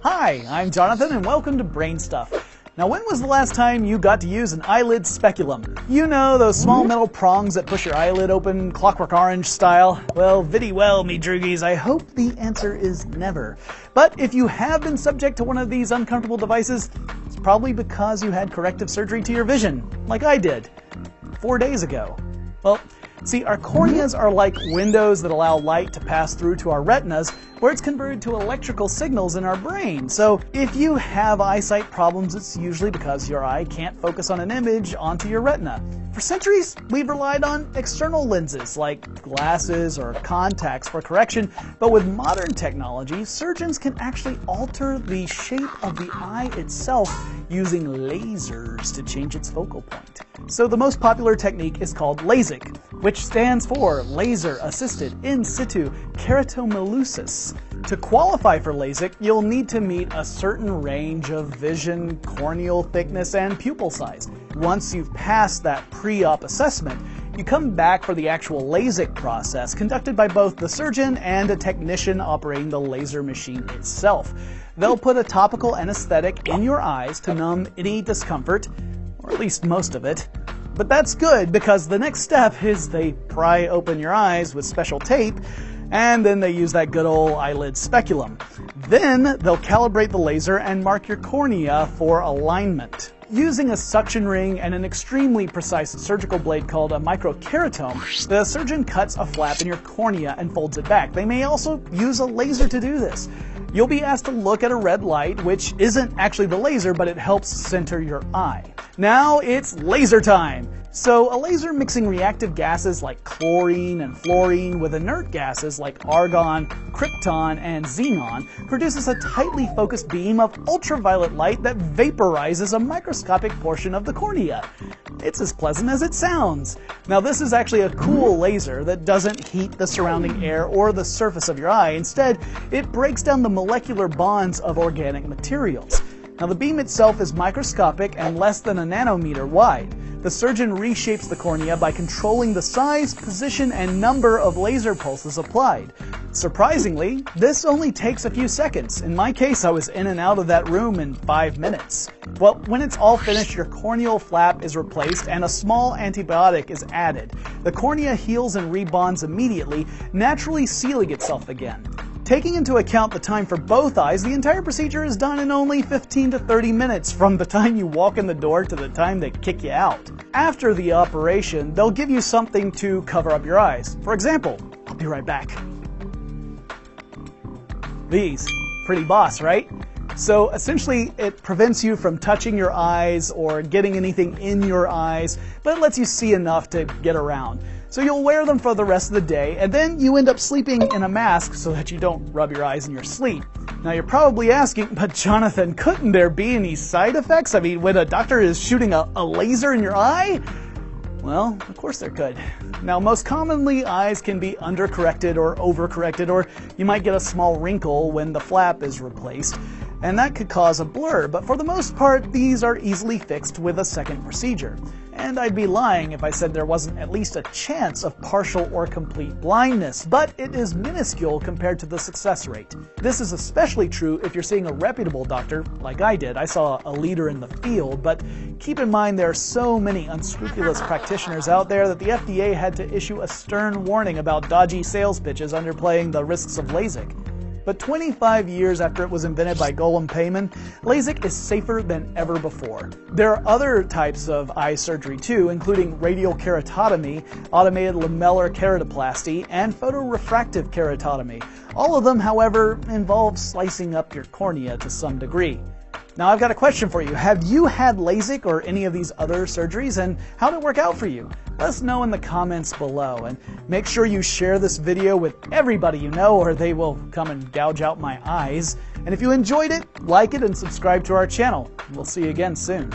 Hi, I'm Jonathan and welcome to Brain Stuff. Now, when was the last time you got to use an eyelid speculum? You know, those small metal prongs that push your eyelid open, Clockwork Orange style? Well, viddy well, me droogies, I hope the answer is never. But if you have been subject to one of these uncomfortable devices, it's probably because you had corrective surgery to your vision, like I did 4 days ago. Well, see, our corneas are like windows that allow light to pass through to our retinas, where it's converted to electrical signals in our brain. So if you have eyesight problems, it's usually because your eye can't focus on an image onto your retina. For centuries, we've relied on external lenses like glasses or contacts for correction, but with modern technology, surgeons can actually alter the shape of the eye itself using lasers to change its focal point. So the most popular technique is called Lasik, which stands for Laser Assisted Insitu Keratomileusis. To qualify for LASIK, you'll need to meet a certain range of vision, corneal thickness, and pupil size. Once you've passed that pre-op assessment, you come back for the actual LASIK process conducted by both the surgeon and a technician operating the laser machine itself. They'll put a topical anesthetic in your eyes to numb any discomfort, or at least most of it. But that's good because the next step is they pry open your eyes with special tape, and then they use that good old eyelid speculum. Then they'll calibrate the laser and mark your cornea for alignment. Using a suction ring and an extremely precise surgical blade called a microkeratome, the surgeon cuts a flap in your cornea and folds it back. They may also use a laser to do this. You'll be asked to look at a red light, which isn't actually the laser, but it helps center your eye. Now it's laser time! So a laser mixing reactive gases like chlorine and fluorine with inert gases like argon, krypton, and xenon produces a tightly focused beam of ultraviolet light that vaporizes a microscopic portion of the cornea. It's as pleasant as it sounds. Now this is actually a cool laser that doesn't heat the surrounding air or the surface of your eye. Instead, it breaks down the molecular bonds of organic materials. Now the beam itself is microscopic and less than a nanometer wide. The surgeon reshapes the cornea by controlling the size, position, and number of laser pulses applied. Surprisingly, this only takes a few seconds. In my case, I was in and out of that room in 5 minutes. Well, when it's all finished, your corneal flap is replaced and a small antibiotic is added. The cornea heals and rebonds immediately, naturally sealing itself again. Taking into account the time for both eyes, the entire procedure is done in only 15 to 30 minutes from the time you walk in the door to the time they kick you out. After the operation, they'll give you something to cover up your eyes. For example, I'll be right back. These. Pretty boss, right? So essentially, it prevents you from touching your eyes or getting anything in your eyes, but it lets you see enough to get around. So you'll wear them for the rest of the day, and then you end up sleeping in a mask so that you don't rub your eyes in your sleep. Now you're probably asking, but Jonathan, couldn't there be any side effects? I mean, when a doctor is shooting a laser in your eye? Well, of course there could. Now, most commonly, eyes can be undercorrected or overcorrected, or you might get a small wrinkle when the flap is replaced, and that could cause a blur, but for the most part, these are easily fixed with a second procedure. And I'd be lying if I said there wasn't at least a chance of partial or complete blindness, but it is minuscule compared to the success rate. This is especially true if you're seeing a reputable doctor, like I did. I saw a leader in the field, but keep in mind there are so many unscrupulous practitioners out there that the FDA had to issue a stern warning about dodgy sales pitches underplaying the risks of LASIK. But 25 years after it was invented by Golem Payman, LASIK is safer than ever before. There are other types of eye surgery too, including radial keratotomy, automated lamellar keratoplasty, and photorefractive keratotomy. All of them, however, involve slicing up your cornea to some degree. Now I've got a question for you. Have you had LASIK or any of these other surgeries, and how did it work out for you? Let us know in the comments below, and make sure you share this video with everybody you know or they will come and gouge out my eyes. And if you enjoyed it, like it and subscribe to our channel. We'll see you again soon.